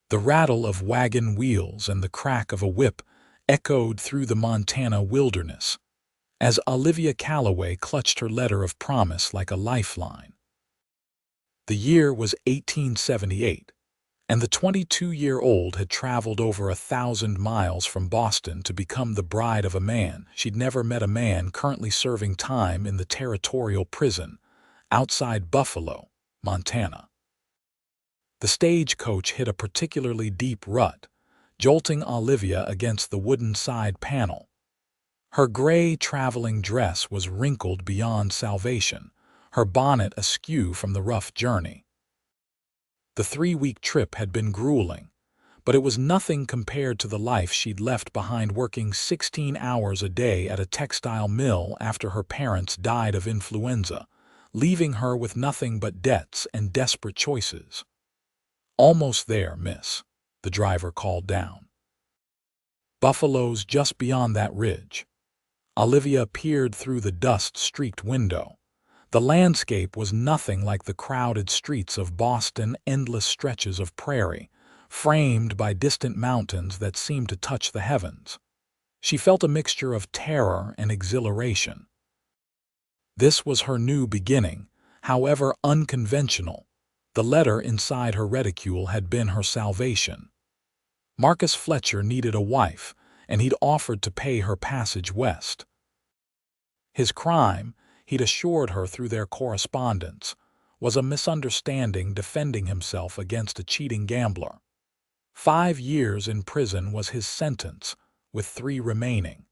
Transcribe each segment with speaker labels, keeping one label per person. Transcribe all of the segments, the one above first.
Speaker 1: The rattle of wagon wheels and the crack of a whip echoed through the Montana wilderness as Olivia Calloway clutched her letter of promise like a lifeline. The year was 1878, and the 22-year-old had traveled over 1,000 miles from Boston to become the bride of a man she'd never met, a man currently serving time in the territorial prison outside Buffalo, Montana. The stagecoach hit a particularly deep rut, jolting Olivia against the wooden side panel. Her gray traveling dress was wrinkled beyond salvation, her bonnet askew from the rough journey. The 3-week trip had been grueling, but it was nothing compared to the life she'd left behind, working 16 hours a day at a textile mill after her parents died of influenza, leaving her with nothing but debts and desperate choices. "Almost there, miss," the driver called down. "Buffalo's just beyond that ridge." Olivia peered through the dust-streaked window. The landscape was nothing like the crowded streets of Boston, endless stretches of prairie, framed by distant mountains that seemed to touch the heavens. She felt a mixture of terror and exhilaration. This was her new beginning, however unconventional. The letter inside her reticule had been her salvation. Marcus Fletcher needed a wife, and he'd offered to pay her passage west. His crime, he'd assured her through their correspondence, was a misunderstanding, defending himself against a cheating gambler. 5 years in prison was his sentence, with 3 remaining.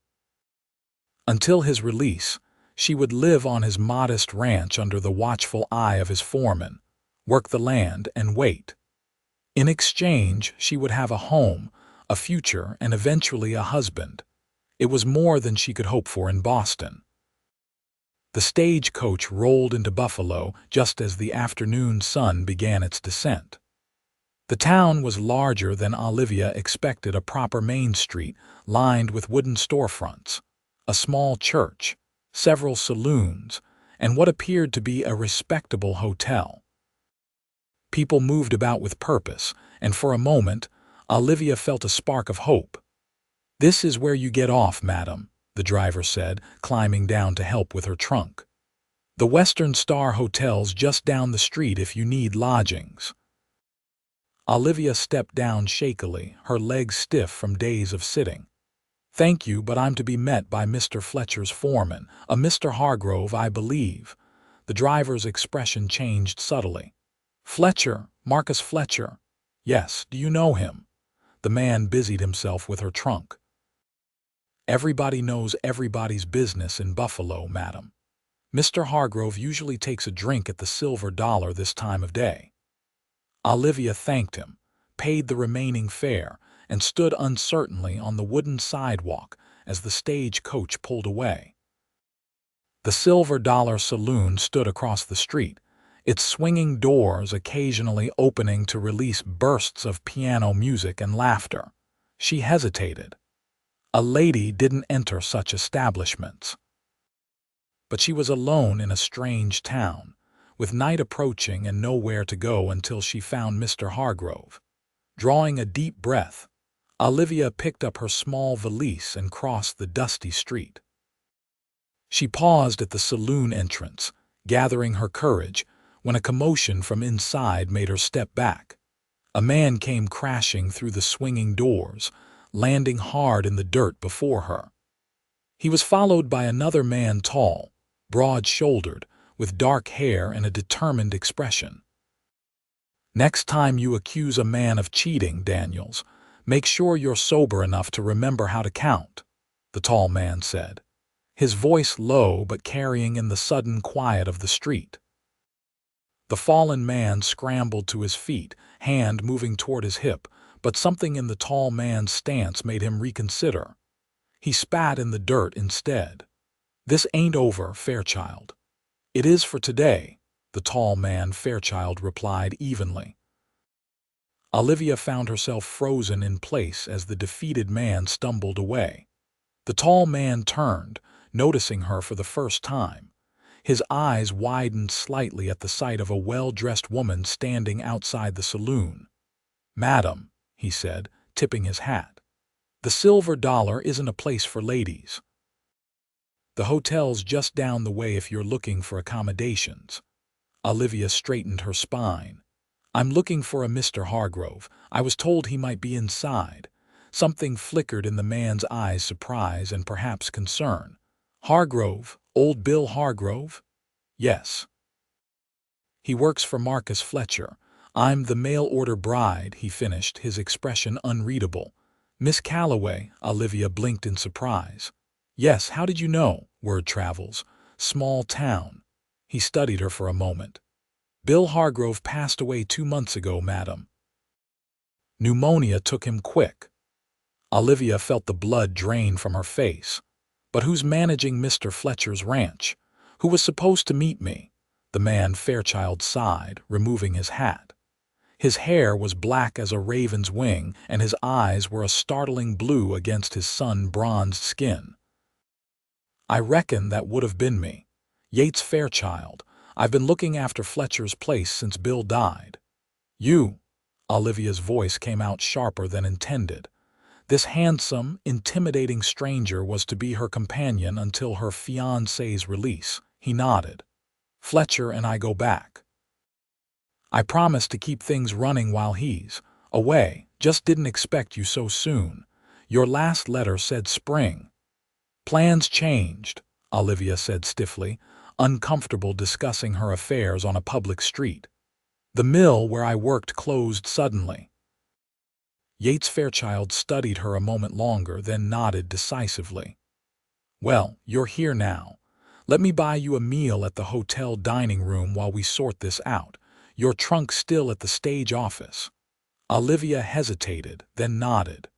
Speaker 1: Until his release, she would live on his modest ranch under the watchful eye of his foreman, work the land and wait. In exchange, she would have a home, a future, and eventually a husband. It was more than she could hope for in Boston. The stagecoach rolled into Buffalo just as the afternoon sun began its descent. The town was larger than Olivia expected, a proper main street lined with wooden storefronts, a small church, several saloons, and what appeared to be a respectable hotel. People moved about with purpose, and for a moment, Olivia felt a spark of hope. "This is where you get off, madam," the driver said, climbing down to help with her trunk. "The Western Star Hotel's just down the street if you need lodgings." Olivia stepped down shakily, her legs stiff from days of sitting. "Thank you, but I'm to be met by Mr. Fletcher's foreman, a Mr. Hargrove, I believe." The driver's expression changed subtly. "Fletcher, Marcus Fletcher." "Yes, do you know him?" The man busied himself with her trunk. "Everybody knows everybody's business in Buffalo, madam. Mr. Hargrove usually takes a drink at the Silver Dollar this time of day." Olivia thanked him, paid the remaining fare, and stood uncertainly on the wooden sidewalk as the stagecoach pulled away. The Silver Dollar saloon stood across the street, its swinging doors occasionally opening to release bursts of piano music and laughter. She hesitated. A lady didn't enter such establishments. But she was alone in a strange town, with night approaching and nowhere to go until she found Mr. Hargrove. Drawing a deep breath, Olivia picked up her small valise and crossed the dusty street. She paused at the saloon entrance, gathering her courage, when a commotion from inside made her step back. A man came crashing through the swinging doors, landing hard in the dirt before her. He was followed by another man, tall, broad-shouldered, with dark hair and a determined expression. "Next time you accuse a man of cheating, Daniels, make sure you're sober enough to remember how to count," the tall man said, his voice low but carrying in the sudden quiet of the street. The fallen man scrambled to his feet, hand moving toward his hip, but something in the tall man's stance made him reconsider. He spat in the dirt instead. "This ain't over, Fairchild." "It is for today," the tall man, Fairchild, replied evenly. Olivia found herself frozen in place as the defeated man stumbled away. The tall man turned, noticing her for the first time. His eyes widened slightly at the sight of a well-dressed woman standing outside the saloon. "Madam," he said, tipping his hat. "The Silver Dollar isn't a place for ladies. The hotel's just down the way if you're looking for accommodations." Olivia straightened her spine. "I'm looking for a Mr. Hargrove. I was told he might be inside." Something flickered in the man's eyes, surprise and perhaps concern. "Hargrove? Old Bill Hargrove?" "Yes. He works for Marcus Fletcher. I'm the mail-order bride," he finished, his expression unreadable. "Miss Calloway," Olivia blinked in surprise. "Yes, how did you know?" "Word travels. Small town." He studied her for a moment. "Bill Hargrove passed away 2 months ago, madam. Pneumonia took him quick." Olivia felt the blood drain from her face. "But who's managing Mr. Fletcher's ranch? Who was supposed to meet me?" The man Fairchild sighed, removing his hat. His hair was black as a raven's wing, and his eyes were a startling blue against his sun-bronzed skin. "I reckon that would have been me. Yates Fairchild. I've been looking after Fletcher's place since Bill died." "You?" Olivia's voice came out sharper than intended. This handsome, intimidating stranger was to be her companion until her fiancé's release. He nodded. "Fletcher and I go back. I promised to keep things running while he's away. Just didn't expect you so soon. Your last letter said spring." "Plans changed," Olivia said stiffly, uncomfortable discussing her affairs on a public street. "The mill where I worked closed suddenly." Yates Fairchild studied her a moment longer, then nodded decisively. "Well, you're here now. Let me buy you a meal at the hotel dining room while we sort this out. Your trunk's still at the stage office." Olivia hesitated, then nodded.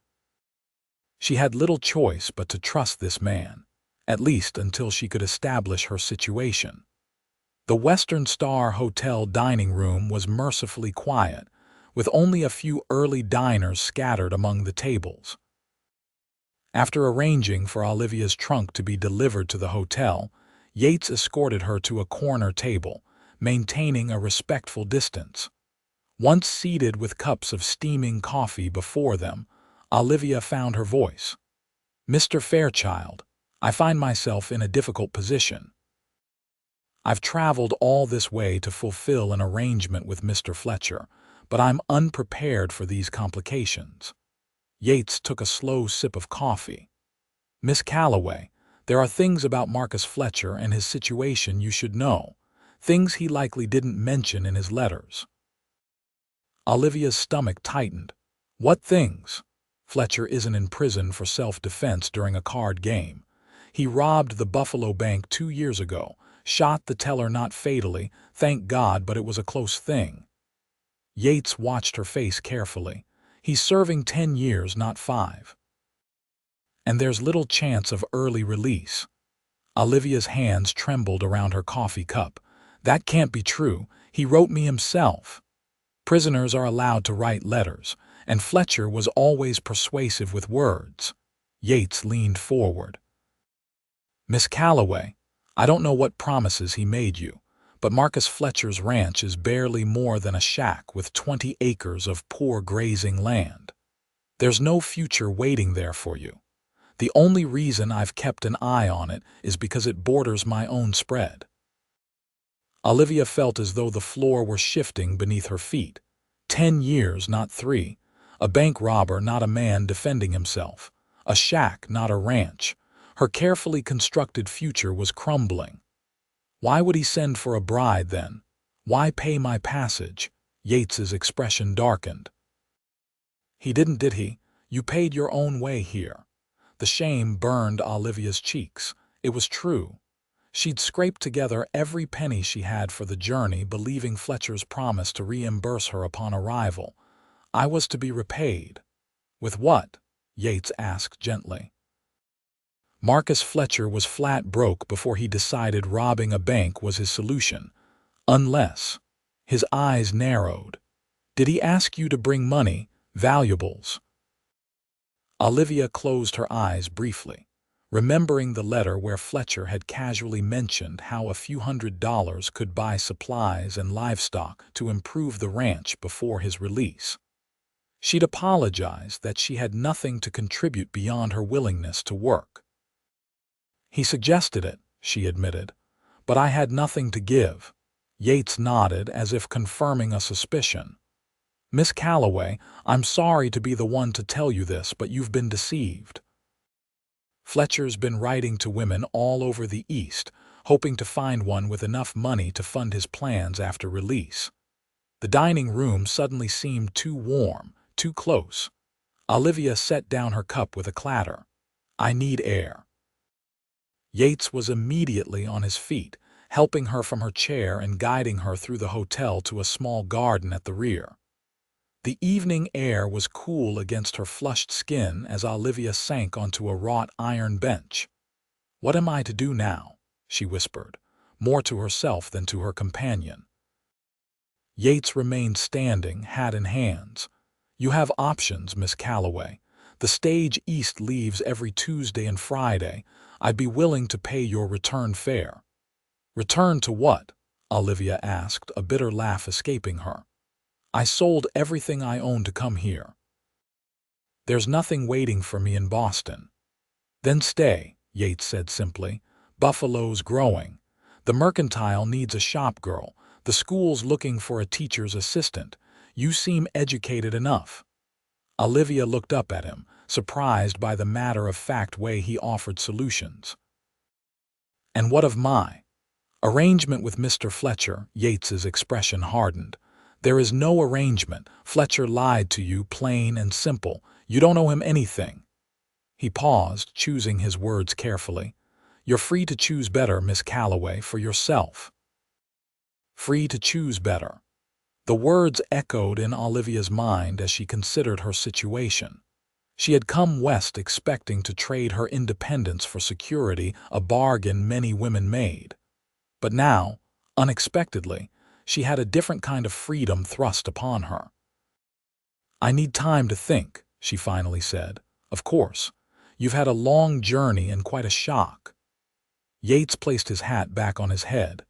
Speaker 1: She had little choice but to trust this man, at least until she could establish her situation. The Western Star Hotel dining room was mercifully quiet, with only a few early diners scattered among the tables. After arranging for Olivia's trunk to be delivered to the hotel, Yates escorted her to a corner table, maintaining a respectful distance. Once seated with cups of steaming coffee before them, Olivia found her voice. "Mr. Fairchild, I find myself in a difficult position. I've traveled all this way to fulfill an arrangement with Mr. Fletcher, but I'm unprepared for these complications." Yates took a slow sip of coffee. "Miss Calloway, there are things about Marcus Fletcher and his situation you should know, things he likely didn't mention in his letters." Olivia's stomach tightened. "What things?" "Fletcher isn't in prison for self-defense during a card game. He robbed the Buffalo Bank 2 years ago, shot the teller not fatally, thank God, but it was a close thing." Yates watched her face carefully. "He's serving 10 years, not 5. And there's little chance of early release." Olivia's hands trembled around her coffee cup. "That can't be true. He wrote me himself." "Prisoners are allowed to write letters, and Fletcher was always persuasive with words." Yates leaned forward. "Miss Calloway, I don't know what promises he made you, but Marcus Fletcher's ranch is barely more than a shack with 20 acres of poor grazing land. There's no future waiting there for you. The only reason I've kept an eye on it is because it borders my own spread." Olivia felt as though the floor were shifting beneath her feet. 10 years, not 3. A bank robber, not a man defending himself. A shack, not a ranch. Her carefully constructed future was crumbling. Why would he send for a bride then? Why pay my passage? Yates's expression darkened. "He didn't, did he? You paid your own way here." The shame burned Olivia's cheeks. It was true. She'd scraped together every penny she had for the journey, believing Fletcher's promise to reimburse her upon arrival. "I was to be repaid." "With what?" Yates asked gently. Marcus Fletcher was flat broke before he decided robbing a bank was his solution. Unless. His eyes narrowed. "Did he ask you to bring money, valuables?" Olivia closed her eyes briefly, remembering the letter where Fletcher had casually mentioned how a few $100s could buy supplies and livestock to improve the ranch before his release. She'd apologized that she had nothing to contribute beyond her willingness to work. He suggested it, she admitted, but I had nothing to give. Yates nodded as if confirming a suspicion. Miss Calloway, I'm sorry to be the one to tell you this, but you've been deceived. Fletcher's been writing to women all over the East, hoping to find one with enough money to fund his plans after release. The dining room suddenly seemed too warm, too close. Olivia set down her cup with a clatter. I need air. Yates was immediately on his feet, helping her from her chair and guiding her through the hotel to a small garden at the rear. The evening air was cool against her flushed skin as Olivia sank onto a wrought iron bench. What am I to do now? She whispered, more to herself than to her companion. Yates remained standing, hat in hands. You have options, Miss Calloway. The stage East leaves every Tuesday and Friday. I'd be willing to pay your return fare. Return to what? Olivia asked, a bitter laugh escaping her. I sold everything I own to come here. There's nothing waiting for me in Boston. Then stay, Yates said simply. Buffalo's growing. The Mercantile needs a shop girl. The school's looking for a teacher's assistant. You seem educated enough. Olivia looked up at him, surprised by the matter-of-fact way he offered solutions. And what of my arrangement with Mr. Fletcher? Yates's expression hardened. There is no arrangement. Fletcher lied to you, plain and simple. You don't owe him anything. He paused, choosing his words carefully. You're free to choose better, Miss Calloway, for yourself. Free to choose better. The words echoed in Olivia's mind as she considered her situation. She had come west expecting to trade her independence for security, a bargain many women made. But now, unexpectedly, she had a different kind of freedom thrust upon her. I need time to think, she finally said. Of course. You've had a long journey and quite a shock. Yates placed his hat back on his head.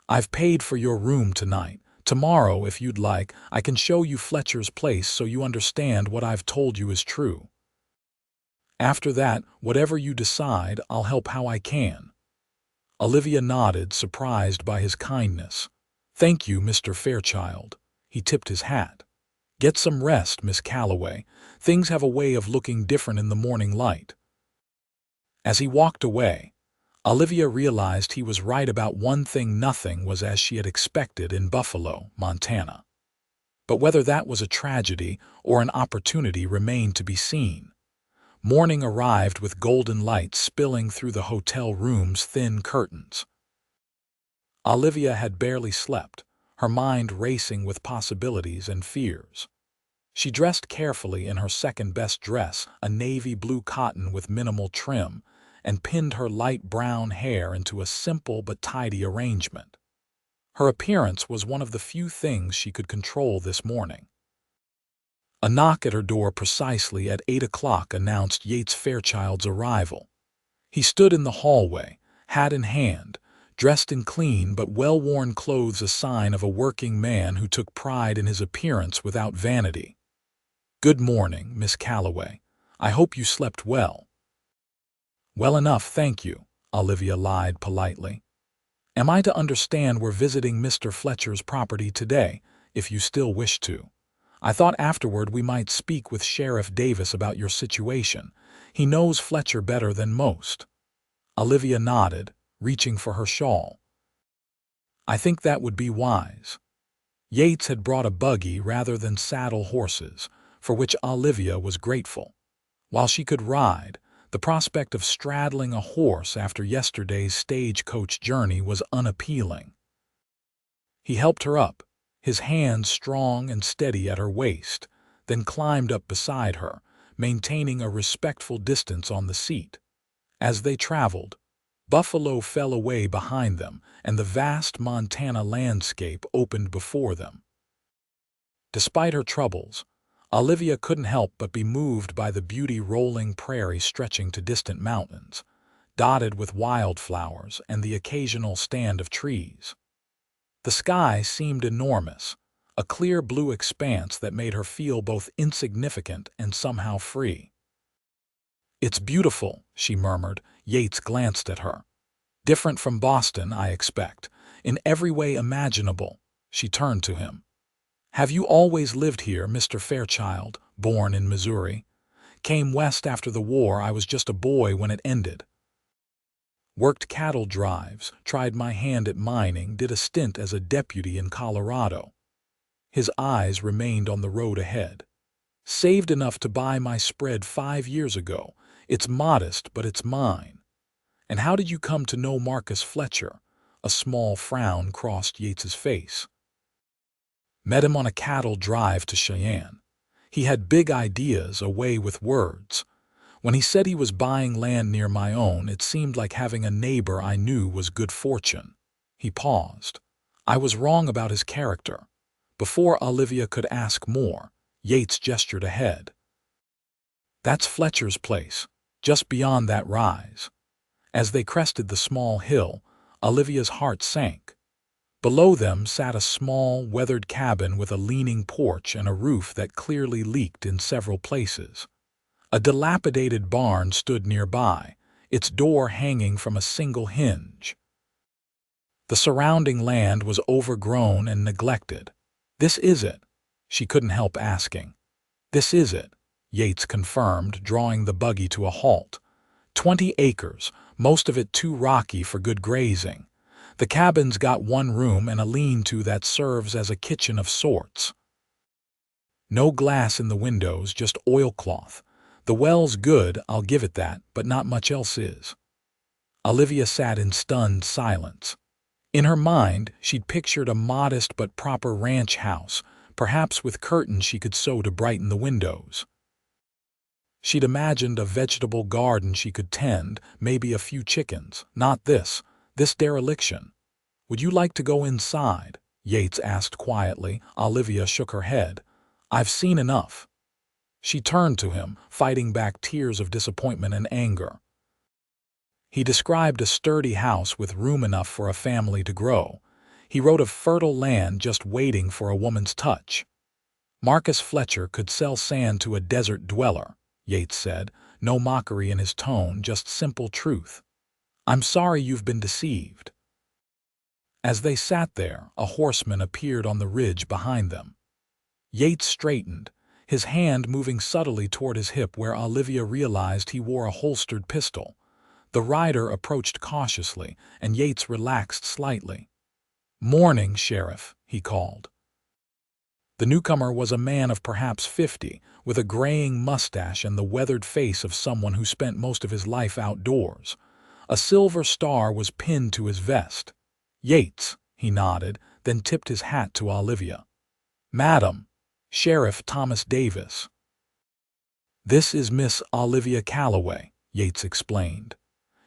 Speaker 1: I've paid for your room tonight. Tomorrow, if you'd like, I can show you Fletcher's place so you understand what I've told you is true. After that, whatever you decide, I'll help how I can. Olivia nodded, surprised by his kindness. Thank you, Mr. Fairchild. He tipped his hat. Get some rest, Miss Calloway. Things have a way of looking different in the morning light. As he walked away, Olivia realized he was right about one thing. Nothing was as she had expected in Buffalo, Montana. But whether that was a tragedy or an opportunity remained to be seen. Morning arrived with golden light spilling through the hotel room's thin curtains. Olivia had barely slept, her mind racing with possibilities and fears. She dressed carefully in her second-best dress, a navy blue cotton with minimal trim, and pinned her light brown hair into a simple but tidy arrangement. Her appearance was one of the few things she could control this morning. A knock at her door precisely at 8 o'clock announced Yates Fairchild's arrival. He stood in the hallway, hat in hand, dressed in clean but well-worn clothes, a sign of a working man who took pride in his appearance without vanity. Good morning, Miss Calloway. I hope you slept well. Well enough, thank you, Olivia lied politely. Am I to understand we're visiting Mr. Fletcher's property today, if you still wish to? I thought afterward we might speak with Sheriff Davis about your situation. He knows Fletcher better than most. Olivia nodded, reaching for her shawl. I think that would be wise. Yates had brought a buggy rather than saddle horses, for which Olivia was grateful. While she could ride, the prospect of straddling a horse after yesterday's stagecoach journey was unappealing. He helped her up, his hands strong and steady at her waist, then climbed up beside her, maintaining a respectful distance on the seat. As they traveled, Buffalo fell away behind them, and the vast Montana landscape opened before them. Despite her troubles, Olivia couldn't help but be moved by the beauty rolling prairie stretching to distant mountains, dotted with wildflowers and the occasional stand of trees. The sky seemed enormous, a clear blue expanse that made her feel both insignificant and somehow free. "It's beautiful," she murmured. Yates glanced at her. "Different from Boston, I expect. In every way imaginable." She turned to him. "Have you always lived here, Mr. Fairchild, born in Missouri? Came west after the war. I was just a boy when it ended. Worked cattle drives, tried my hand at mining, did a stint as a deputy in Colorado." His eyes remained on the road ahead. "Saved enough to buy my spread 5 years ago. It's modest, but it's mine." "And how did you come to know Marcus Fletcher?" A small frown crossed Yates's face. "Met him on a cattle drive to Cheyenne. He had big ideas, a way with words. When he said he was buying land near my own, it seemed like having a neighbor I knew was good fortune." He paused. "I was wrong about his character." Before Olivia could ask more, Yates gestured ahead. "That's Fletcher's place, just beyond that rise." As they crested the small hill, Olivia's heart sank. Below them sat a small, weathered cabin with a leaning porch and a roof that clearly leaked in several places. A dilapidated barn stood nearby, its door hanging from a single hinge. The surrounding land was overgrown and neglected. "This is it?" she couldn't help asking. "This is it," Yates confirmed, drawing the buggy to a halt. 20 acres, most of it too rocky for good grazing. The cabin's got one room and a lean-to that serves as a kitchen of sorts. No glass in the windows, just oilcloth. The well's good, I'll give it that, but not much else is." Olivia sat in stunned silence. In her mind, she'd pictured a modest but proper ranch house, perhaps with curtains she could sew to brighten the windows. She'd imagined a vegetable garden she could tend, maybe a few chickens. Not this dereliction. "Would you like to go inside?" Yates asked quietly. Olivia shook her head. "I've seen enough." She turned to him, fighting back tears of disappointment and anger. He described a sturdy house with room enough for a family to grow. He wrote of fertile land just waiting for a woman's touch. "Marcus Fletcher could sell sand to a desert dweller," Yates said, no mockery in his tone, just simple truth. "I'm sorry you've been deceived." As they sat there, a horseman appeared on the ridge behind them. Yates straightened, his hand moving subtly toward his hip where Olivia realized he wore a holstered pistol. The rider approached cautiously, and Yates relaxed slightly. "Morning, Sheriff," he called. The newcomer was a man of perhaps 50, with a graying mustache and the weathered face of someone who spent most of his life outdoors. A silver star was pinned to his vest. "Yates," he nodded, then tipped his hat to Olivia. "Madam, Sheriff Thomas Davis." "This is Miss Olivia Calloway," Yates explained.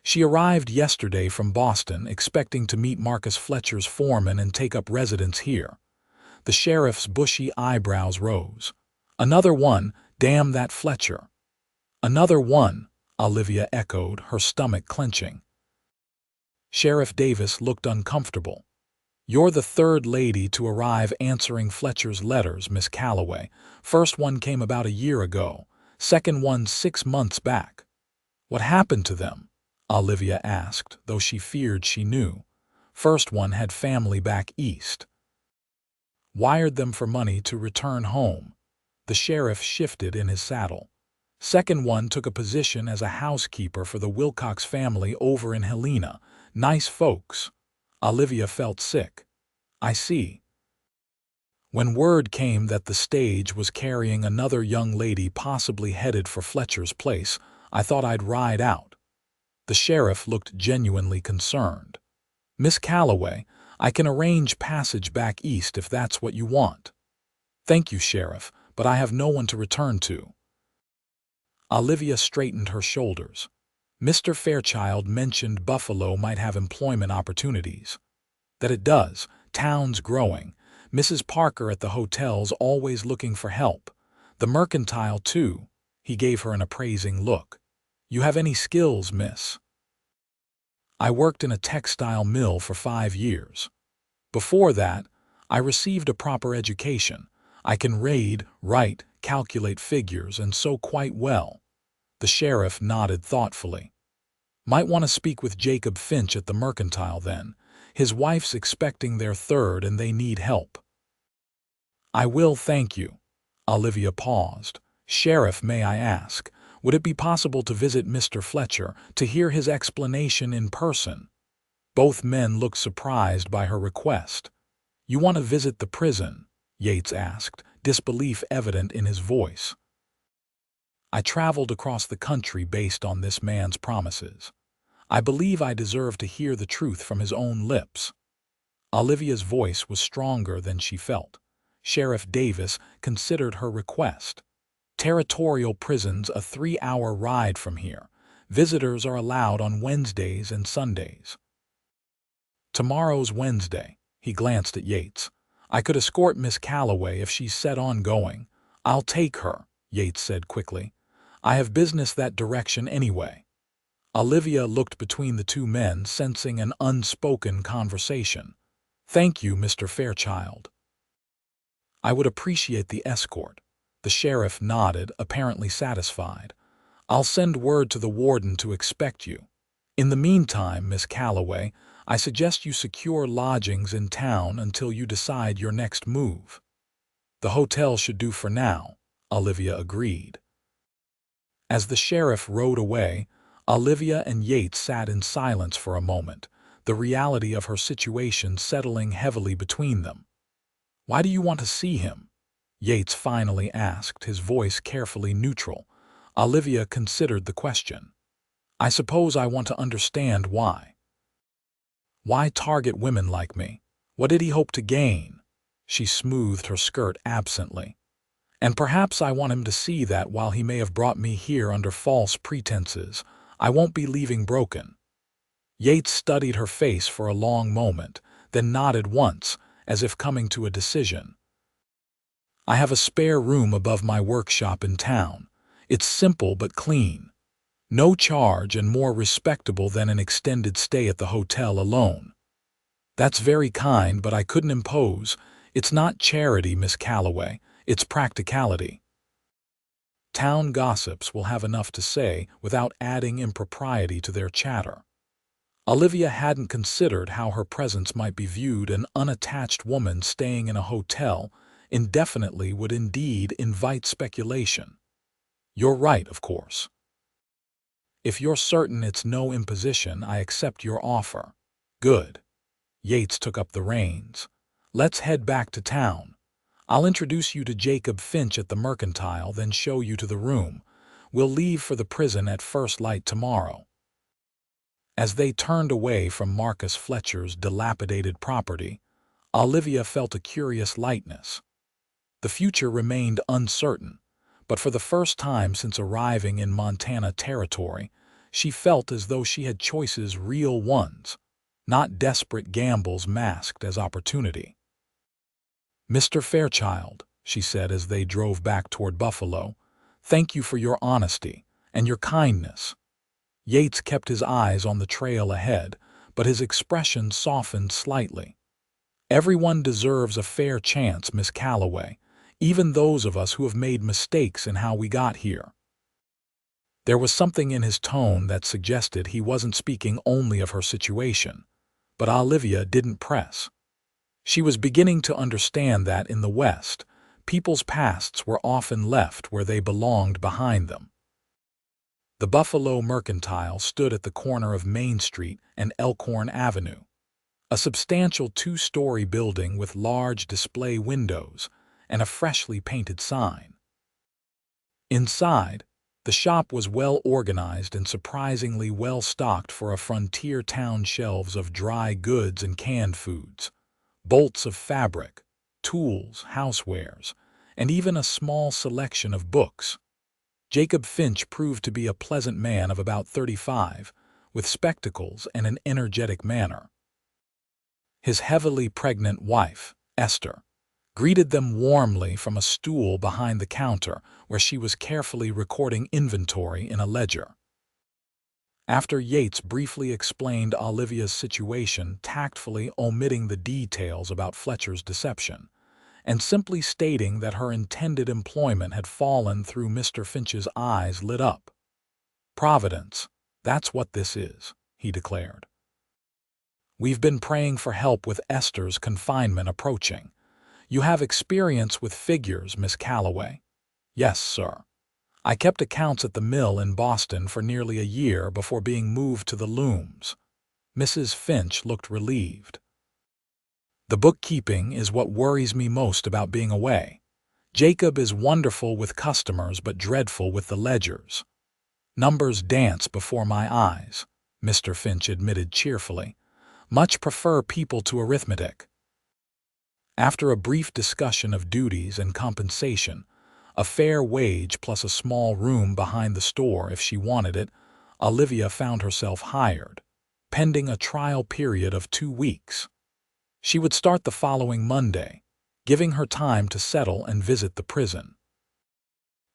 Speaker 1: "She arrived yesterday from Boston, expecting to meet Marcus Fletcher's foreman and take up residence here." The sheriff's bushy eyebrows rose. "Another one, damn that Fletcher." "Another one," Olivia echoed, her stomach clenching. Sheriff Davis looked uncomfortable. "You're the third lady to arrive answering Fletcher's letters, Miss Calloway. First one came about a year ago, second one 6 months back." "What happened to them?" Olivia asked, though she feared she knew. "First one had family back east. Wired them for money to return home." The sheriff shifted in his saddle. "Second one took a position as a housekeeper for the Wilcox family over in Helena. Nice folks." Olivia felt sick. "I see." When word came that the stage was carrying another young lady possibly headed for Fletcher's place, I thought I'd ride out. The sheriff looked genuinely concerned. "Miss Calloway, I can arrange passage back east if that's what you want." "Thank you, Sheriff, but I have no one to return to." Olivia straightened her shoulders. "Mr. Fairchild mentioned Buffalo might have employment opportunities." "That it does. Town's growing. Mrs. Parker at the hotel's always looking for help. The mercantile, too." He gave her an appraising look. "You have any skills, miss?" "I worked in a textile mill for 5 years. Before that, I received a proper education. I can read, write, calculate figures, and so quite well." The sheriff nodded thoughtfully. "Might want to speak with Jacob Finch at the Mercantile then. His wife's expecting their third and they need help." "I will, thank you." Olivia paused. "Sheriff, may I ask, would it be possible to visit Mr. Fletcher, to hear his explanation in person?" Both men looked surprised by her request. "You want to visit the prison?" Yates asked, disbelief evident in his voice. "I traveled across the country based on this man's promises. I believe I deserve to hear the truth from his own lips." Olivia's voice was stronger than she felt. Sheriff Davis considered her request. "Territorial prison's a 3-hour ride from here. Visitors are allowed on Wednesdays and Sundays." "Tomorrow's Wednesday." He glanced at Yates. "I could escort Miss Calloway if she's set on going." "I'll take her," Yates said quickly. "I have business that direction anyway." Olivia looked between the two men, sensing an unspoken conversation. "Thank you, Mr. Fairchild." "I would appreciate the escort." The sheriff nodded, apparently satisfied. "I'll send word to the warden to expect you. In the meantime, Miss Calloway, I suggest you secure lodgings in town until you decide your next move." "The hotel should do for now," Olivia agreed. As the sheriff rode away, Olivia and Yates sat in silence for a moment, the reality of her situation settling heavily between them. "Why do you want to see him?" Yates finally asked, his voice carefully neutral. Olivia considered the question. "I suppose I want to understand why." "Why target women like me? What did he hope to gain?" She smoothed her skirt absently. "And perhaps I want him to see that while he may have brought me here under false pretenses, I won't be leaving broken." Yates studied her face for a long moment, then nodded once, as if coming to a decision. "I have a spare room above my workshop in town. It's simple but clean. No charge and more respectable than an extended stay at the hotel alone." "That's very kind, but I couldn't impose. It's not charity, Miss Calloway. It's practicality." Town gossips will have enough to say without adding impropriety to their chatter. Olivia hadn't considered how her presence might be viewed. An unattached woman staying in a hotel indefinitely would indeed invite speculation. "You're right, of course. If you're certain it's no imposition, I accept your offer." "Good." Yates took up the reins. "Let's head back to town. I'll introduce you to Jacob Finch at the Mercantile, then show you to the room. We'll leave for the prison at first light tomorrow." As they turned away from Marcus Fletcher's dilapidated property, Olivia felt a curious lightness. The future remained uncertain, but for the first time since arriving in Montana territory, she felt as though she had choices, real ones, not desperate gambles masked as opportunity. "Mr. Fairchild," she said as they drove back toward Buffalo, "thank you for your honesty and your kindness." Yates kept his eyes on the trail ahead, but his expression softened slightly. "Everyone deserves a fair chance, Miss Calloway, even those of us who have made mistakes in how we got here." There was something in his tone that suggested he wasn't speaking only of her situation, but Olivia didn't press. She was beginning to understand that in the West, people's pasts were often left where they belonged behind them. The Buffalo Mercantile stood at the corner of Main Street and Elkhorn Avenue, a substantial 2-story building with large display windows and a freshly painted sign. Inside, the shop was well organized and surprisingly well stocked for a frontier town. Shelves of dry goods and canned foods, bolts of fabric, tools, housewares, and even a small selection of books. Jacob Finch proved to be a pleasant man of about 35, with spectacles and an energetic manner. His heavily pregnant wife, Esther, greeted them warmly from a stool behind the counter where she was carefully recording inventory in a ledger. After Yates briefly explained Olivia's situation, tactfully omitting the details about Fletcher's deception, and simply stating that her intended employment had fallen through, Mr. Finch's eyes lit up. "Providence, that's what this is," he declared. "We've been praying for help with Esther's confinement approaching. You have experience with figures, Miss Calloway?" "Yes, sir. I kept accounts at the mill in Boston for nearly a year before being moved to the looms." Mrs. Finch looked relieved. "The bookkeeping is what worries me most about being away. Jacob is wonderful with customers but dreadful with the ledgers. Numbers dance before my eyes," Mr. Finch admitted cheerfully. "Much prefer people to arithmetic." After a brief discussion of duties and compensation, a fair wage plus a small room behind the store if she wanted it, Olivia found herself hired, pending a trial period of 2 weeks. She would start the following Monday, giving her time to settle and visit the prison.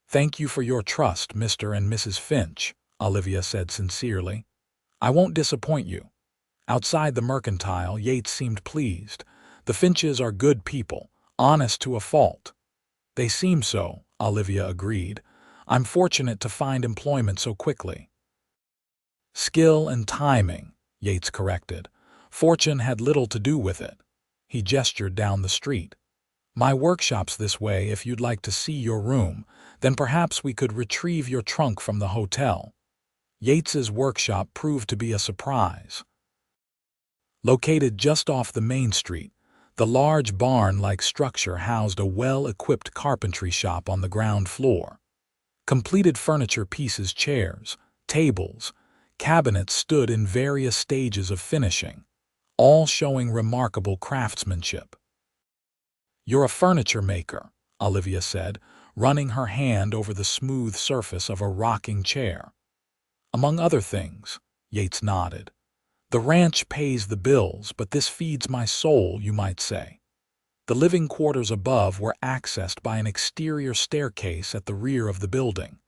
Speaker 1: "Thank you for your trust, Mr. and Mrs. Finch," Olivia said sincerely. "I won't disappoint you." Outside the mercantile, Yates seemed pleased. "The Finches are good people, honest to a fault." "They seem so," Olivia agreed. "I'm fortunate to find employment so quickly." "Skill and timing," Yates corrected. "Fortune had little to do with it." He gestured down the street. "My workshop's this way if you'd like to see your room, then perhaps we could retrieve your trunk from the hotel." Yates's workshop proved to be a surprise. Located just off the main street, the large barn-like structure housed a well-equipped carpentry shop on the ground floor. Completed furniture pieces, chairs, tables, cabinets stood in various stages of finishing, all showing remarkable craftsmanship. "You're a furniture maker," Olivia said, running her hand over the smooth surface of a rocking chair. "Among other things," Yates nodded. "The ranch pays the bills, but this feeds my soul, you might say." The living quarters above were accessed by an exterior staircase at the rear of the building.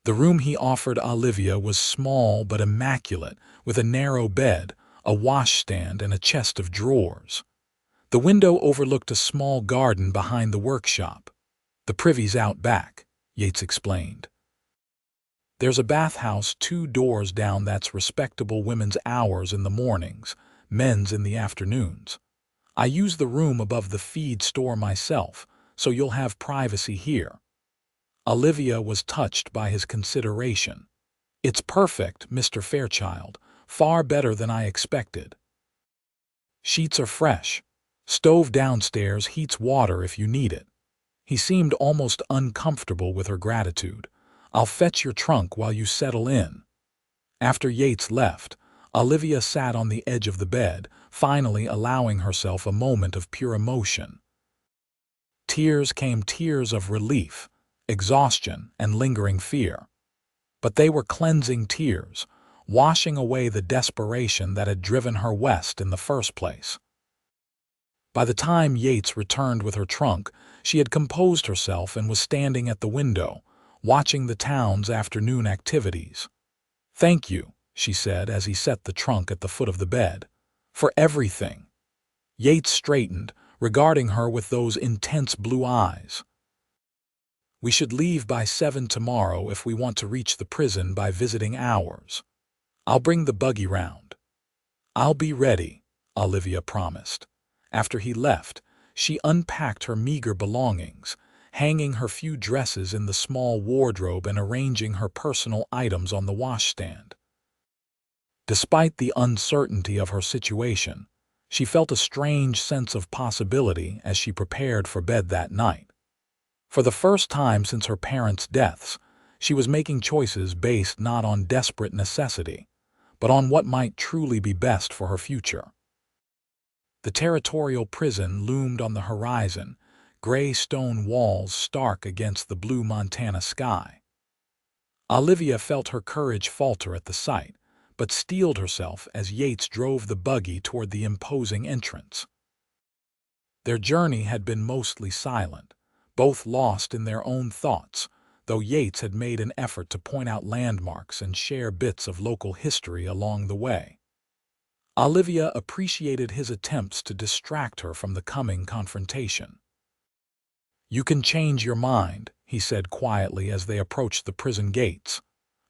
Speaker 1: The room he offered Olivia was small but immaculate, with a narrow bed, a washstand, and a chest of drawers. The window overlooked a small garden behind the workshop. "The privy's out back," Yates explained. "There's a bathhouse 2 doors down that's respectable women's hours in the mornings, men's in the afternoons. I use the room above the feed store myself, so you'll have privacy here." Olivia was touched by his consideration. "It's perfect, Mr. Fairchild, far better than I expected. Sheets are fresh. Stove downstairs heats water if you need it." He seemed almost uncomfortable with her gratitude. "I'll fetch your trunk while you settle in." After Yates left, Olivia sat on the edge of the bed, finally allowing herself a moment of pure emotion. Tears came, tears of relief, exhaustion, and lingering fear. But they were cleansing tears, washing away the desperation that had driven her west in the first place. By the time Yates returned with her trunk, she had composed herself and was standing at the window, watching the town's afternoon activities. "Thank you," she said as he set the trunk at the foot of the bed, "for everything." Yates straightened, regarding her with those intense blue eyes. "We should leave by 7 tomorrow if we want to reach the prison by visiting hours. I'll bring the buggy round." "I'll be ready," Olivia promised. After he left, she unpacked her meager belongings, hanging her few dresses in the small wardrobe and arranging her personal items on the washstand. Despite the uncertainty of her situation, she felt a strange sense of possibility as she prepared for bed that night. For the first time since her parents' deaths, she was making choices based not on desperate necessity, but on what might truly be best for her future. The territorial prison loomed on the horizon, gray stone walls stark against the blue Montana sky. Olivia felt her courage falter at the sight, but steeled herself as Yates drove the buggy toward the imposing entrance. Their journey had been mostly silent, both lost in their own thoughts, though Yates had made an effort to point out landmarks and share bits of local history along the way. Olivia appreciated his attempts to distract her from the coming confrontation. "You can change your mind," he said quietly as they approached the prison gates.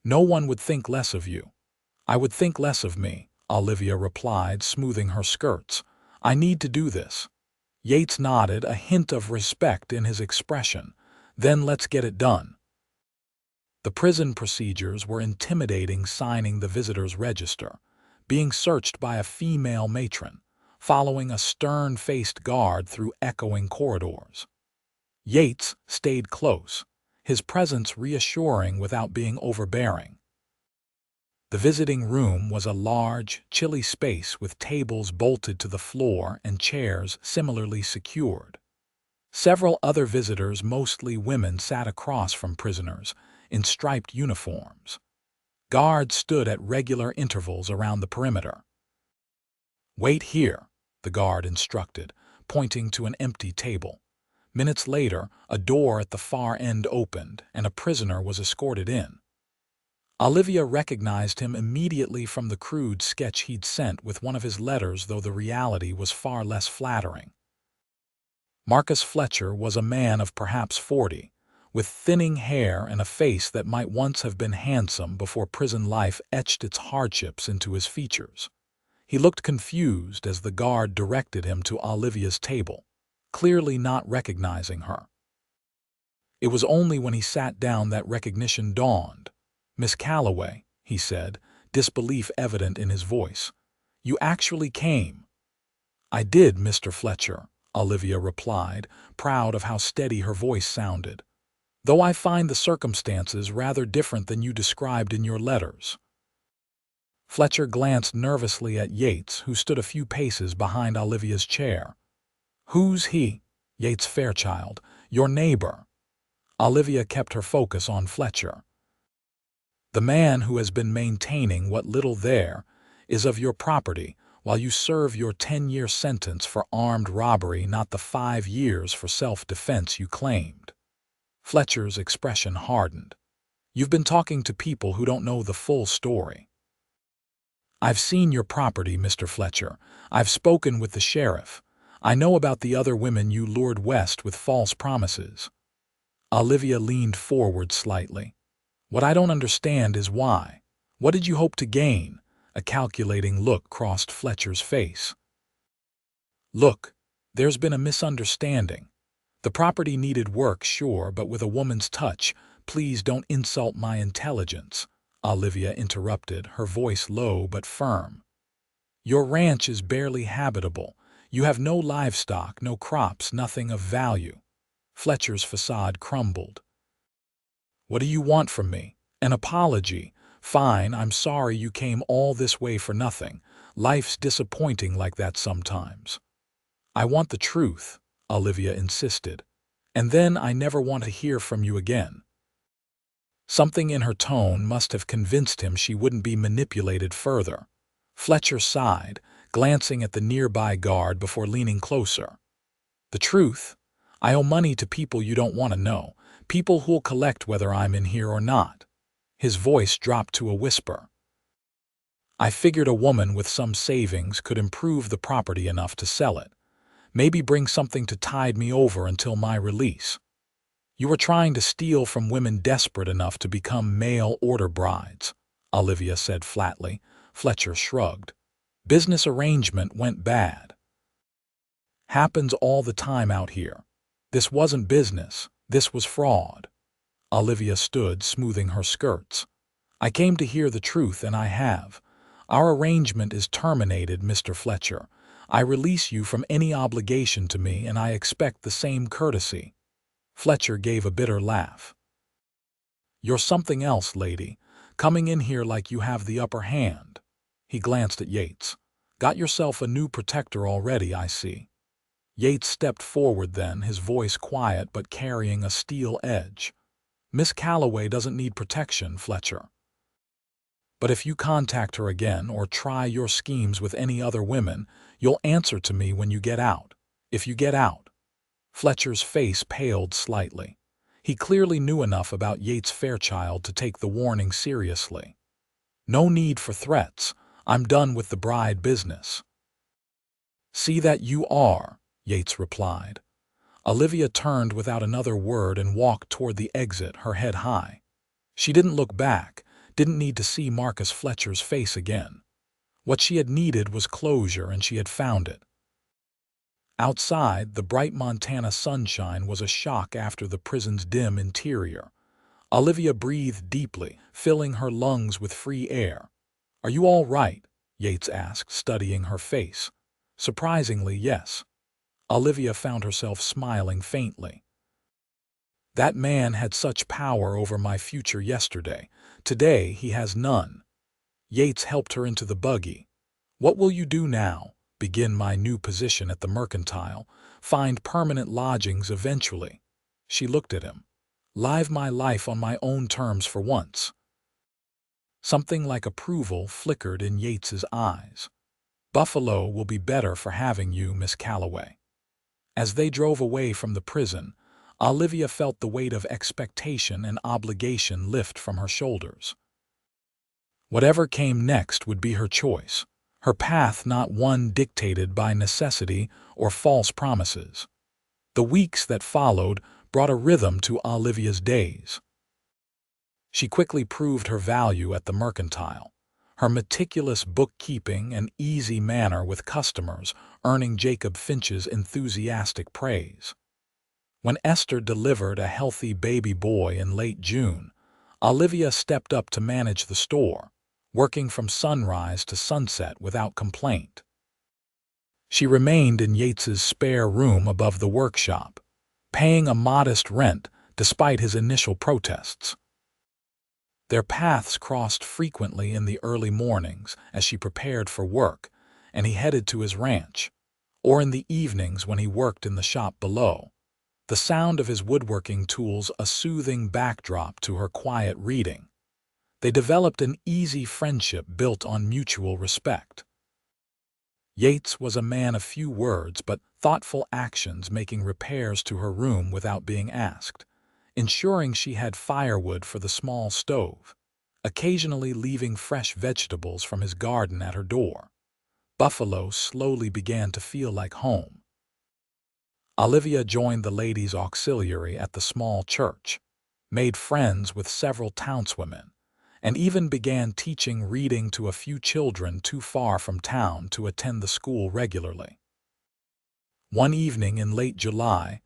Speaker 1: "No one would think less of you." "I would think less of me," Olivia replied, smoothing her skirts. "I need to do this." Yates nodded, a hint of respect in his expression. "Then let's get it done." The prison procedures were intimidating, signing the visitor's register, being searched by a female matron, following a stern-faced guard through echoing corridors. Yates stayed close, his presence reassuring without being overbearing. The visiting room was a large, chilly space with tables bolted to the floor and chairs similarly secured. Several other visitors, mostly women, sat across from prisoners in striped uniforms. Guards stood at regular intervals around the perimeter. "Wait here," the guard instructed, pointing to an empty table. Minutes later, a door at the far end opened, and a prisoner was escorted in. Olivia recognized him immediately from the crude sketch he'd sent with one of his letters, though the reality was far less flattering. Marcus Fletcher was a man of perhaps 40, with thinning hair and a face that might once have been handsome before prison life etched its hardships into his features. He looked confused as the guard directed him to Olivia's table, clearly not recognizing her. It was only when he sat down that recognition dawned. "Miss Calloway," he said, disbelief evident in his voice. "You actually came." "I did, Mr. Fletcher," Olivia replied, proud of how steady her voice sounded. "Though I find the circumstances rather different than you described in your letters." Fletcher glanced nervously at Yates, who stood a few paces behind Olivia's chair. "Who's he?" "Yates Fairchild, your neighbor." Olivia kept her focus on Fletcher. "The man who has been maintaining what little there is of your property while you serve your 10-year sentence for armed robbery, not the 5 years for self-defense you claimed." Fletcher's expression hardened. "You've been talking to people who don't know the full story." "I've seen your property, Mr. Fletcher. I've spoken with the sheriff. I know about the other women you lured west with false promises." Olivia leaned forward slightly. "What I don't understand is why. What did you hope to gain?" A calculating look crossed Fletcher's face. "Look, there's been a misunderstanding. The property needed work, sure, but with a woman's touch. Please don't insult my intelligence," Olivia interrupted, her voice low but firm. "Your ranch is barely habitable. You have no livestock, no crops, nothing of value." Fletcher's facade crumbled. "What do you want from me? An apology? Fine, I'm sorry you came all this way for nothing. Life's disappointing like that sometimes." "I want the truth," Olivia insisted. "And then I never want to hear from you again." Something in her tone must have convinced him she wouldn't be manipulated further. Fletcher sighed, glancing at the nearby guard before leaning closer. "The truth? I owe money to people you don't want to know, people who'll collect whether I'm in here or not." His voice dropped to a whisper. "I figured a woman with some savings could improve the property enough to sell it. Maybe bring something to tide me over until my release." "You were trying to steal from women desperate enough to become mail-order brides," Olivia said flatly. Fletcher shrugged. "Business arrangement went bad." "Happens all the time out here. This wasn't business, this was fraud." Olivia stood, smoothing her skirts. "I came to hear the truth, and I have. Our arrangement is terminated, Mr. Fletcher. I release you from any obligation to me, and I expect the same courtesy." Fletcher gave a bitter laugh. "You're something else, lady, coming in here like you have the upper hand." He glanced at Yates. "Got yourself a new protector already, I see." Yates stepped forward then, his voice quiet but carrying a steel edge. "Miss Calloway doesn't need protection, Fletcher. But if you contact her again or try your schemes with any other women, you'll answer to me when you get out. If you get out." Fletcher's face paled slightly. He clearly knew enough about Yates Fairchild to take the warning seriously. "No need for threats. I'm done with the bride business." "See that you are," Yates replied. Olivia turned without another word and walked toward the exit, her head high. She didn't look back, didn't need to see Marcus Fletcher's face again. What she had needed was closure, and she had found it. Outside, the bright Montana sunshine was a shock after the prison's dim interior. Olivia breathed deeply, filling her lungs with free air. "Are you all right?" Yates asked, studying her face. Surprisingly, yes. Olivia found herself smiling faintly. "That man had such power over my future yesterday. Today he has none." Yates helped her into the buggy. "What will you do now?" "Begin my new position at the Mercantile. Find permanent lodgings eventually." She looked at him. "Live my life on my own terms for once." Something like approval flickered in Yates's eyes. "Buffalo will be better for having you, Miss Calloway." As they drove away from the prison, Olivia felt the weight of expectation and obligation lift from her shoulders. Whatever came next would be her choice, her path, not one dictated by necessity or false promises. The weeks that followed brought a rhythm to Olivia's days. She quickly proved her value at the Mercantile, her meticulous bookkeeping and easy manner with customers earning Jacob Finch's enthusiastic praise. When Esther delivered a healthy baby boy in late June, Olivia stepped up to manage the store, working from sunrise to sunset without complaint. She remained in Yates's spare room above the workshop, paying a modest rent despite his initial protests. Their paths crossed frequently in the early mornings as she prepared for work and he headed to his ranch, or in the evenings when he worked in the shop below, the sound of his woodworking tools a soothing backdrop to her quiet reading. They developed an easy friendship built on mutual respect. Yates was a man of few words but thoughtful actions, making repairs to her room without being asked, ensuring she had firewood for the small stove, occasionally leaving fresh vegetables from his garden at her door. Buffalo slowly began to feel like home. Olivia joined the ladies' auxiliary at the small church, made friends with several townswomen, and even began teaching reading to a few children too far from town to attend the school regularly. One evening in late July,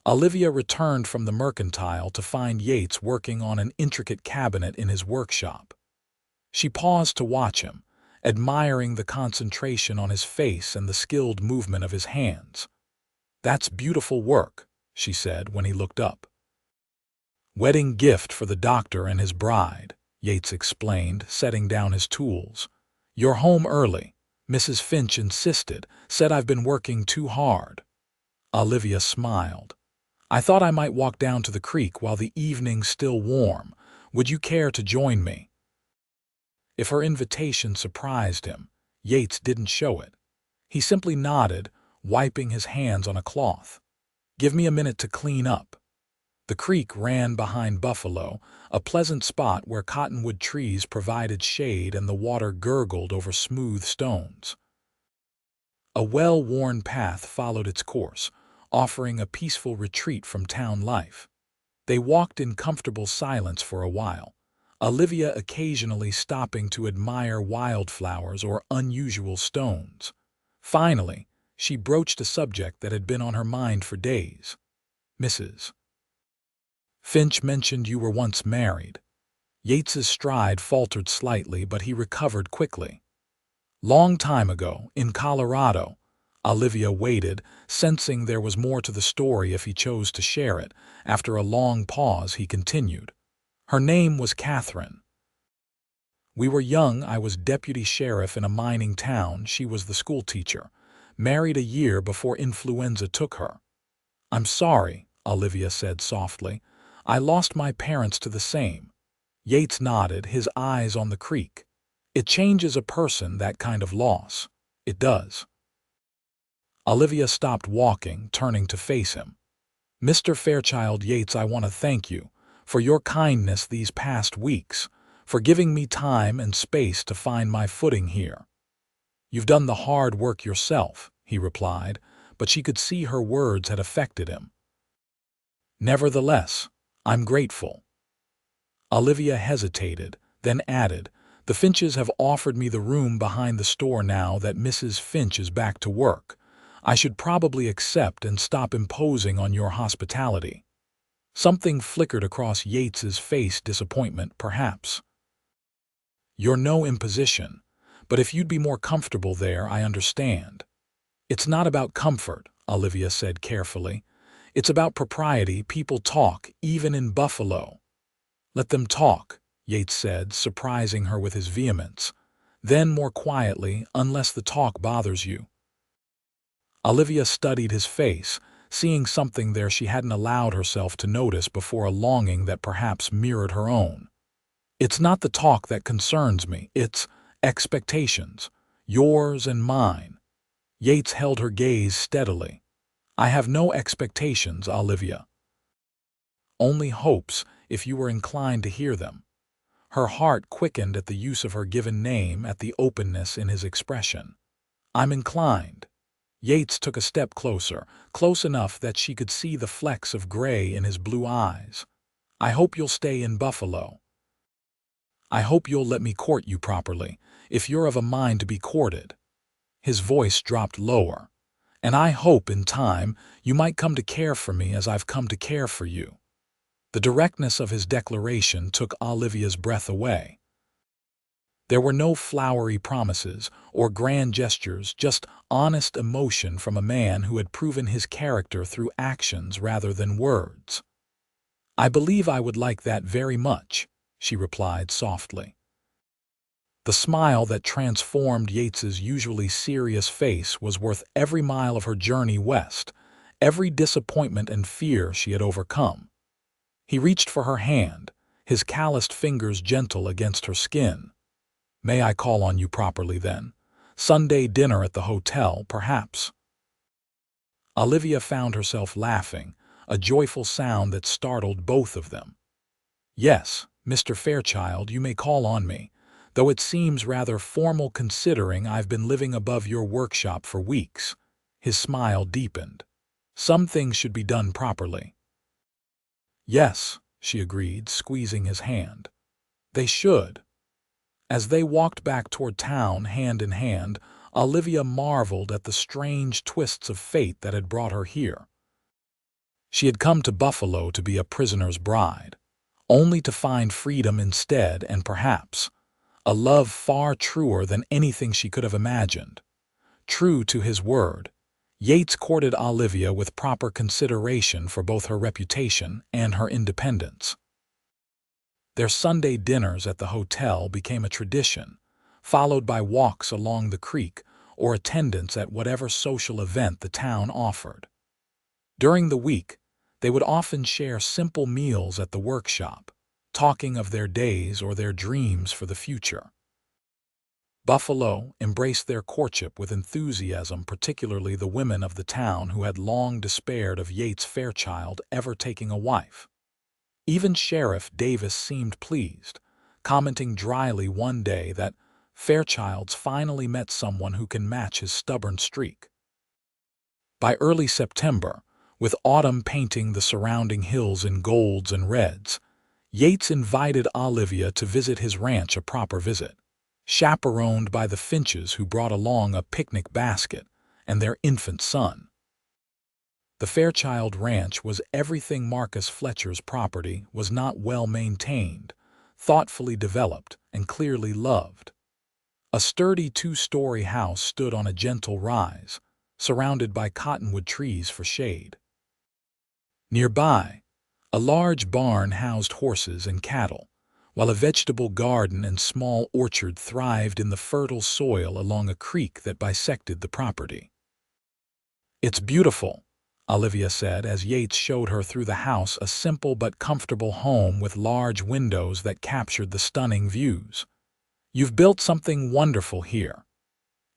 Speaker 1: Olivia returned from the Mercantile to find Yates working on an intricate cabinet in his workshop. She paused to watch him, admiring the concentration on his face and the skilled movement of his hands. "That's beautiful work," she said when he looked up. "Wedding gift for the doctor and his bride," Yates explained, setting down his tools. "You're home early. Mrs. Finch insisted, said I've been working too hard." Olivia smiled. "I thought I might walk down to the creek while the evening's still warm. Would you care to join me?" If her invitation surprised him, Yates didn't show it. He simply nodded, wiping his hands on a cloth. "Give me a minute to clean up." The creek ran behind Buffalo, a pleasant spot where cottonwood trees provided shade and the water gurgled over smooth stones. A well-worn path followed its course, offering a peaceful retreat from town life. They walked in comfortable silence for a while, Olivia occasionally stopping to admire wildflowers or unusual stones. Finally, she broached a subject that had been on her mind for days. "Mrs. Finch mentioned you were once married." Yates's stride faltered slightly, but he recovered quickly. "Long time ago, in Colorado." Olivia waited, sensing there was more to the story if he chose to share it. After a long pause, he continued. "Her name was Catherine. We were young. I was deputy sheriff in a mining town. She was the schoolteacher. Married a year before influenza took her." "I'm sorry," Olivia said softly. "I lost my parents to the same." Yates nodded, his eyes on the creek. "It changes a person, that kind of loss. It does." Olivia stopped walking, turning to face him. Mr. Fairchild Yates, I want to thank you for your kindness these past weeks, for giving me time and space to find my footing here. You've done the hard work yourself, he replied, but she could see her words had affected him. Nevertheless, I'm grateful. Olivia hesitated, then added, the Finches have offered me the room behind the store now that Mrs. Finch is back to work. I should probably accept and stop imposing on your hospitality. Something flickered across Yates's face, disappointment, perhaps. You're no imposition, but if you'd be more comfortable there, I understand. It's not about comfort, Olivia said carefully. It's about propriety. People talk, even in Buffalo. Let them talk, Yates said, surprising her with his vehemence. Then more quietly, unless the talk bothers you. Olivia studied his face, seeing something there she hadn't allowed herself to notice before, a longing that perhaps mirrored her own. It's not the talk that concerns me, it's expectations, yours and mine. Yates held her gaze steadily. I have no expectations, Olivia. Only hopes, if you were inclined to hear them. Her heart quickened at the use of her given name, at the openness in his expression. I'm inclined. Yates took a step closer, close enough that she could see the flecks of gray in his blue eyes. I hope you'll stay in Buffalo. I hope you'll let me court you properly, if you're of a mind to be courted. His voice dropped lower. And I hope, in time, you might come to care for me as I've come to care for you. The directness of his declaration took Olivia's breath away. There were no flowery promises or grand gestures, just honest emotion from a man who had proven his character through actions rather than words. I believe I would like that very much, she replied softly. The smile that transformed Yates's usually serious face was worth every mile of her journey west, every disappointment and fear she had overcome. He reached for her hand, his calloused fingers gentle against her skin. May I call on you properly then? Sunday dinner at the hotel, perhaps? Olivia found herself laughing, a joyful sound that startled both of them. Yes, Mr. Fairchild, you may call on me, though it seems rather formal considering I've been living above your workshop for weeks. His smile deepened. Some things should be done properly. Yes, she agreed, squeezing his hand. They should. As they walked back toward town hand in hand, Olivia marveled at the strange twists of fate that had brought her here. She had come to Buffalo to be a prisoner's bride, only to find freedom instead, and perhaps a love far truer than anything she could have imagined. True to his word, Yates courted Olivia with proper consideration for both her reputation and her independence. Their Sunday dinners at the hotel became a tradition, followed by walks along the creek or attendance at whatever social event the town offered. During the week, they would often share simple meals at the workshop, talking of their days or their dreams for the future. Buffalo embraced their courtship with enthusiasm, particularly the women of the town who had long despaired of Yates Fairchild ever taking a wife. Even Sheriff Davis seemed pleased, commenting dryly one day that Fairchild's finally met someone who can match his stubborn streak. By early September, with autumn painting the surrounding hills in golds and reds, Yates invited Olivia to visit his ranch, a proper visit, chaperoned by the Finches, who brought along a picnic basket and their infant son. The Fairchild Ranch was everything Marcus Fletcher's property was not: well maintained, thoughtfully developed, and clearly loved. A sturdy two-story house stood on a gentle rise, surrounded by cottonwood trees for shade. Nearby, a large barn housed horses and cattle, while a vegetable garden and small orchard thrived in the fertile soil along a creek that bisected the property. It's beautiful, Olivia said as Yates showed her through the house, a simple but comfortable home with large windows that captured the stunning views. You've built something wonderful here.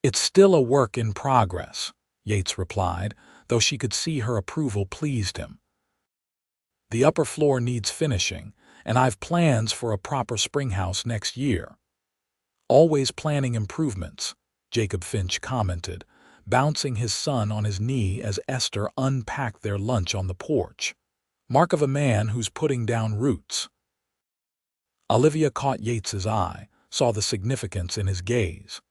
Speaker 1: It's still a work in progress, Yates replied, though she could see her approval pleased him. The upper floor needs finishing, and I've plans for a proper springhouse next year." "Always planning improvements," Jacob Finch commented, bouncing his son on his knee as Esther unpacked their lunch on the porch. "Mark of a man who's putting down roots." Olivia caught Yates's eye, saw the significance in his gaze.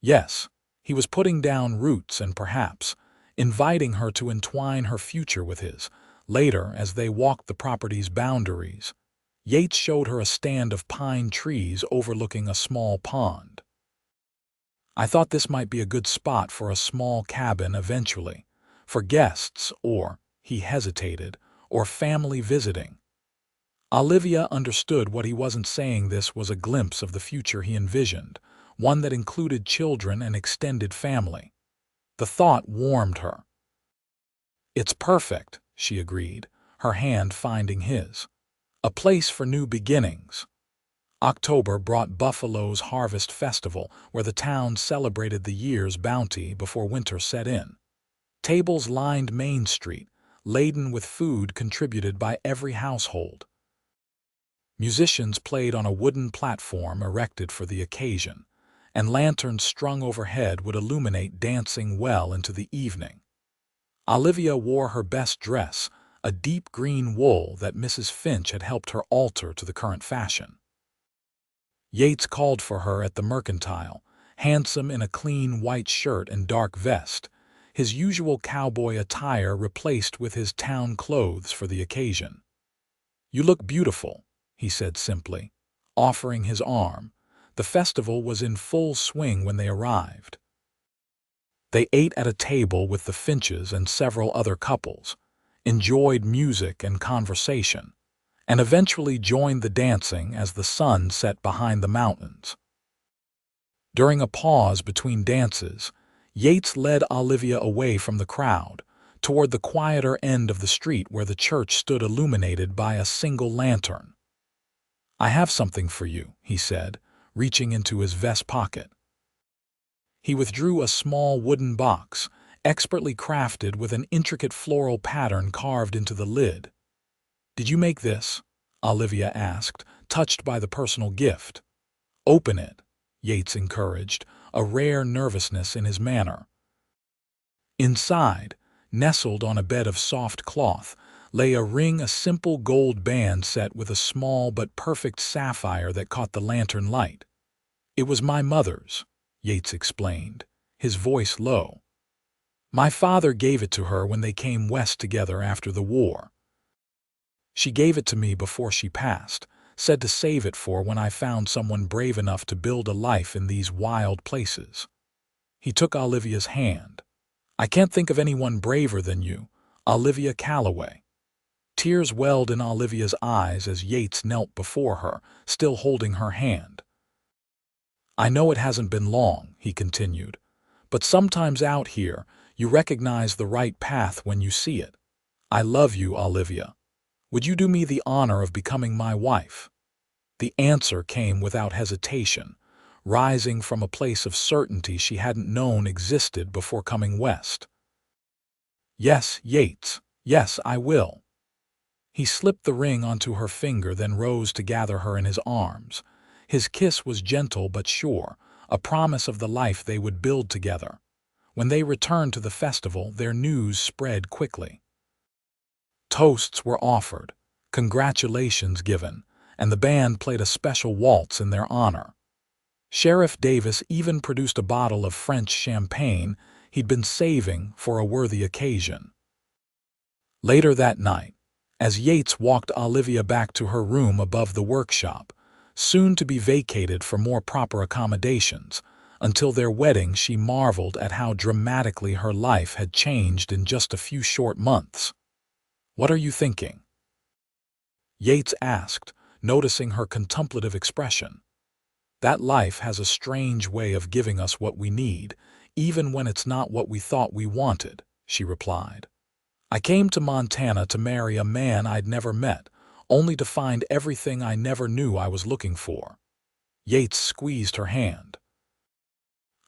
Speaker 1: Yes, he was putting down roots and perhaps inviting her to entwine her future with his. Later, as they walked the property's boundaries, Yates showed her a stand of pine trees overlooking a small pond. "I thought this might be a good spot for a small cabin eventually, for guests or," he hesitated, "or family visiting." Olivia understood what he wasn't saying. This was a glimpse of the future he envisioned, one that included children and extended family. The thought warmed her. "It's perfect," she agreed, her hand finding his. "A place for new beginnings." October brought Buffalo's Harvest Festival, where the town celebrated the year's bounty before winter set in. Tables lined Main Street, laden with food contributed by every household. Musicians played on a wooden platform erected for the occasion, and lanterns strung overhead would illuminate dancing well into the evening. Olivia wore her best dress, a deep green wool that Mrs. Finch had helped her alter to the current fashion. Yates called for her at the Mercantile, handsome in a clean white shirt and dark vest, his usual cowboy attire replaced with his town clothes for the occasion. "You look beautiful," he said simply, offering his arm. The festival was in full swing when they arrived. They ate at a table with the Finches and several other couples, enjoyed music and conversation, and eventually joined the dancing as the sun set behind the mountains. During a pause between dances, Yates led Olivia away from the crowd, toward the quieter end of the street where the church stood illuminated by a single lantern. "I have something for you," he said, reaching into his vest pocket. He withdrew a small wooden box, expertly crafted with an intricate floral pattern carved into the lid. "Did you make this?" Olivia asked, touched by the personal gift. "Open it," Yates encouraged, a rare nervousness in his manner. Inside, nestled on a bed of soft cloth, lay a ring, a simple gold band set with a small but perfect sapphire that caught the lantern light. "It was my mother's," Yates explained, his voice low. "My father gave it to her when they came west together after the war. She gave it to me before she passed, said to save it for when I found someone brave enough to build a life in these wild places." He took Olivia's hand. "I can't think of anyone braver than you, Olivia Calloway." Tears welled in Olivia's eyes as Yates knelt before her, still holding her hand. "I know it hasn't been long," he continued, "but sometimes out here you recognize the right path when you see it. I love you, Olivia. Would you do me the honor of becoming my wife?" The answer came without hesitation, rising from a place of certainty she hadn't known existed before coming west. "Yes, Yates, yes, I will." He slipped the ring onto her finger, then rose to gather her in his arms. His kiss was gentle but sure, a promise of the life they would build together. When they returned to the festival, their news spread quickly. Toasts were offered, congratulations given, and the band played a special waltz in their honor. Sheriff Davis even produced a bottle of French champagne he'd been saving for a worthy occasion. Later that night, as Yates walked Olivia back to her room above the workshop, soon to be vacated for more proper accommodations, until their wedding she marveled at how dramatically her life had changed in just a few short months. "What are you thinking?" Yates asked, noticing her contemplative expression. "That life has a strange way of giving us what we need, even when it's not what we thought we wanted," she replied. "I came to Montana to marry a man I'd never met, only to find everything I never knew I was looking for." Yates squeezed her hand.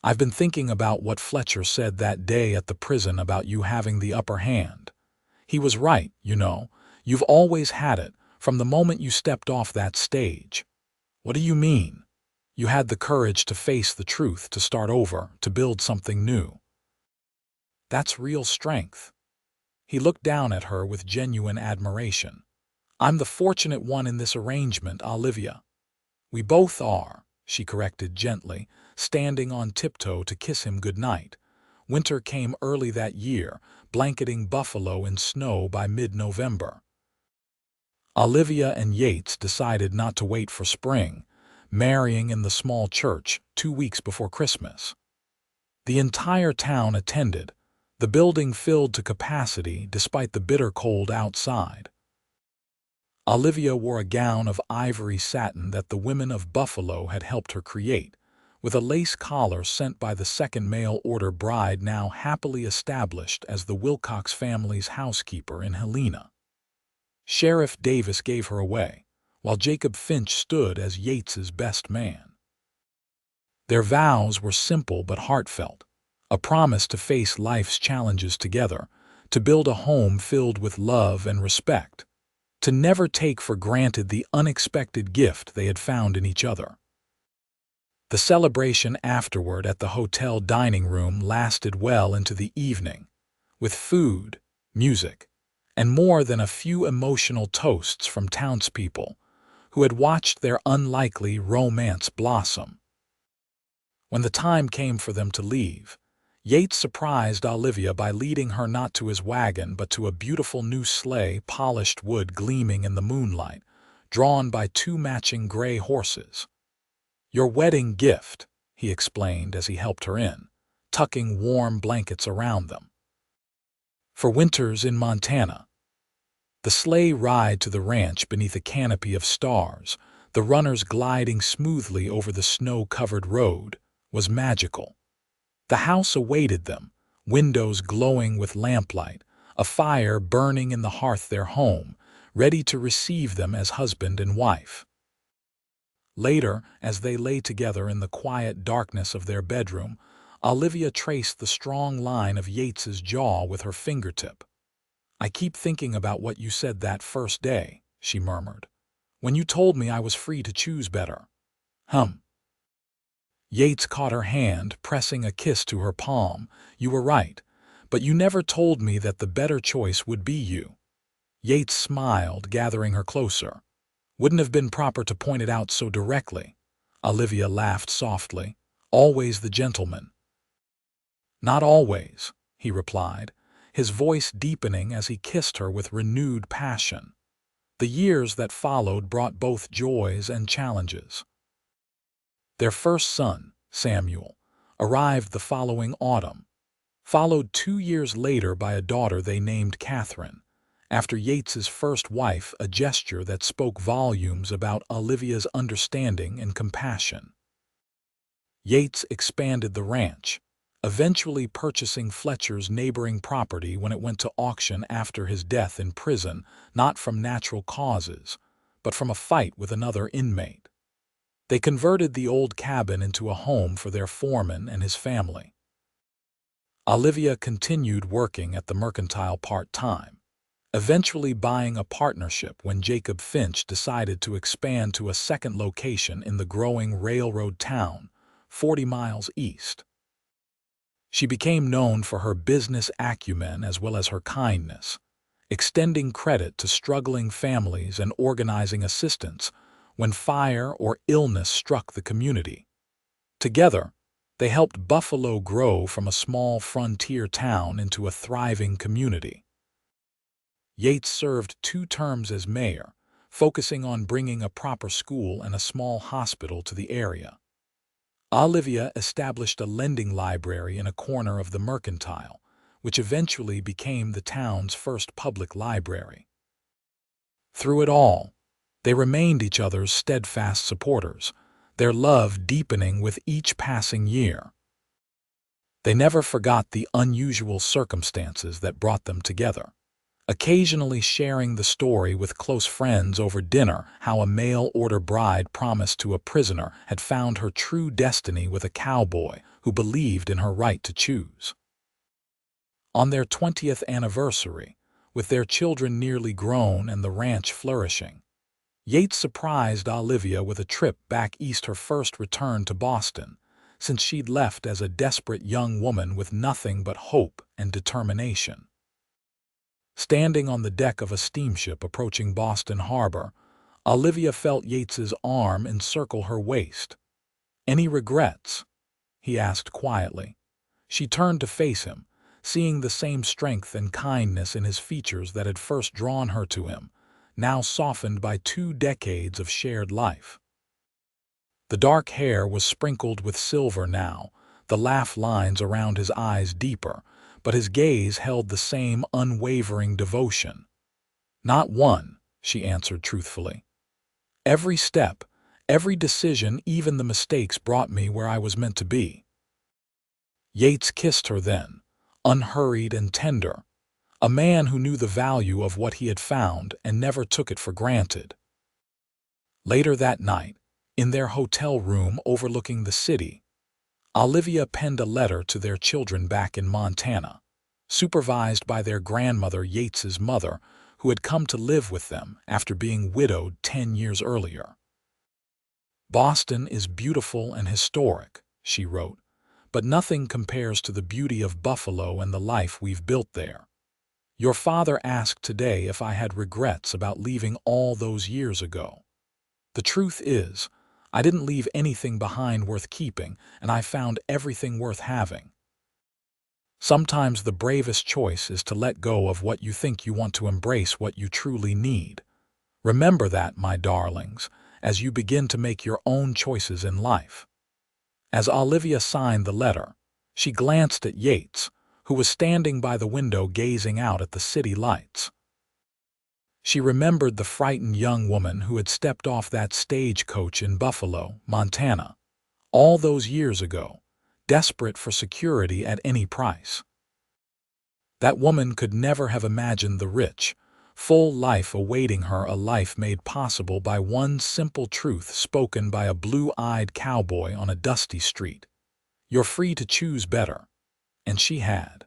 Speaker 1: "I've been thinking about what Fletcher said that day at the prison about you having the upper hand. He was right, you know. You've always had it, from the moment you stepped off that stage. What do you mean? You had the courage to face the truth, to start over, to build something new. That's real strength. He looked down at her with genuine admiration. I'm the fortunate one in this arrangement, Olivia. We both are, she corrected gently, standing on tiptoe to kiss him goodnight. Winter came early that year, blanketing Buffalo in snow by mid-November. Olivia and Yates decided not to wait for spring, marrying in the small church 2 weeks before Christmas. The entire town attended, the building filled to capacity despite the bitter cold outside. Olivia wore a gown of ivory satin that the women of Buffalo had helped her create, with a lace collar sent by the second mail-order bride now happily established as the Wilcox family's housekeeper in Helena. Sheriff Davis gave her away, while Jacob Finch stood as Yates's best man. Their vows were simple but heartfelt, a promise to face life's challenges together, to build a home filled with love and respect, to never take for granted the unexpected gift they had found in each other. The celebration afterward at the hotel dining room lasted well into the evening, with food, music, and more than a few emotional toasts from townspeople who had watched their unlikely romance blossom. When the time came for them to leave, Yates surprised Olivia by leading her not to his wagon but to a beautiful new sleigh, polished wood gleaming in the moonlight, drawn by 2 matching gray horses. Your wedding gift, he explained as he helped her in, tucking warm blankets around them. For winters in Montana. The sleigh ride to the ranch beneath a canopy of stars, the runners gliding smoothly over the snow-covered road, was magical. The house awaited them, windows glowing with lamplight, a fire burning in the hearth their home, ready to receive them as husband and wife. Later, as they lay together in the quiet darkness of their bedroom, Olivia traced the strong line of Yates's jaw with her fingertip. I keep thinking about what you said that first day, she murmured, when you told me I was free to choose better. Yates caught her hand, pressing a kiss to her palm. You were right, but you never told me that the better choice would be you. Yates smiled, gathering her closer. Wouldn't have been proper to point it out so directly. Olivia laughed softly. Always the gentleman. Not always, he replied, his voice deepening as he kissed her with renewed passion. The years that followed brought both joys and challenges. Their first son, Samuel, arrived the following autumn, followed 2 years later by a daughter they named Catherine, after Yates's first wife, a gesture that spoke volumes about Olivia's understanding and compassion. Yates expanded the ranch, eventually purchasing Fletcher's neighboring property when it went to auction after his death in prison, not from natural causes, but from a fight with another inmate. They converted the old cabin into a home for their foreman and his family. Olivia continued working at the mercantile part-time, eventually buying a partnership when Jacob Finch decided to expand to a second location in the growing railroad town, 40 miles east. She became known for her business acumen as well as her kindness, extending credit to struggling families and organizing assistance when fire or illness struck the community. Together, they helped Buffalo grow from a small frontier town into a thriving community. Yates served 2 terms as mayor, focusing on bringing a proper school and a small hospital to the area. Olivia established a lending library in a corner of the mercantile, which eventually became the town's first public library. Through it all, they remained each other's steadfast supporters, their love deepening with each passing year. They never forgot the unusual circumstances that brought them together, occasionally sharing the story with close friends over dinner how a mail-order bride promised to a prisoner had found her true destiny with a cowboy who believed in her right to choose. On their 20th anniversary, with their children nearly grown and the ranch flourishing. Yates surprised Olivia with a trip back east, her first return to Boston, since she'd left as a desperate young woman with nothing but hope and determination. Standing on the deck of a steamship approaching Boston Harbor, Olivia felt Yates's arm encircle her waist. "Any regrets?" he asked quietly. She turned to face him, seeing the same strength and kindness in his features that had first drawn her to him, now softened by 2 decades of shared life. The dark hair was sprinkled with silver now, the laugh lines around his eyes deeper, but his gaze held the same unwavering devotion. "Not one," she answered truthfully. "Every step, every decision, even the mistakes, brought me where I was meant to be." Yates kissed her then, unhurried and tender, a man who knew the value of what he had found and never took it for granted. Later that night, in their hotel room overlooking the city, Olivia penned a letter to their children back in Montana, supervised by their grandmother, Yates's mother, who had come to live with them after being widowed 10 years earlier. "Boston is beautiful and historic," she wrote, "but nothing compares to the beauty of Buffalo and the life we've built there. Your father asked today if I had regrets about leaving all those years ago. The truth is, I didn't leave anything behind worth keeping, and I found everything worth having. Sometimes the bravest choice is to let go of what you think you want to embrace what you truly need. Remember that, my darlings, as you begin to make your own choices in life." As Olivia signed the letter, she glanced at Yates, who was standing by the window gazing out at the city lights. She remembered the frightened young woman who had stepped off that stagecoach in Buffalo, Montana, all those years ago, desperate for security at any price. That woman could never have imagined the rich, full life awaiting her, a life made possible by one simple truth spoken by a blue-eyed cowboy on a dusty street. "You're free to choose better." And she had.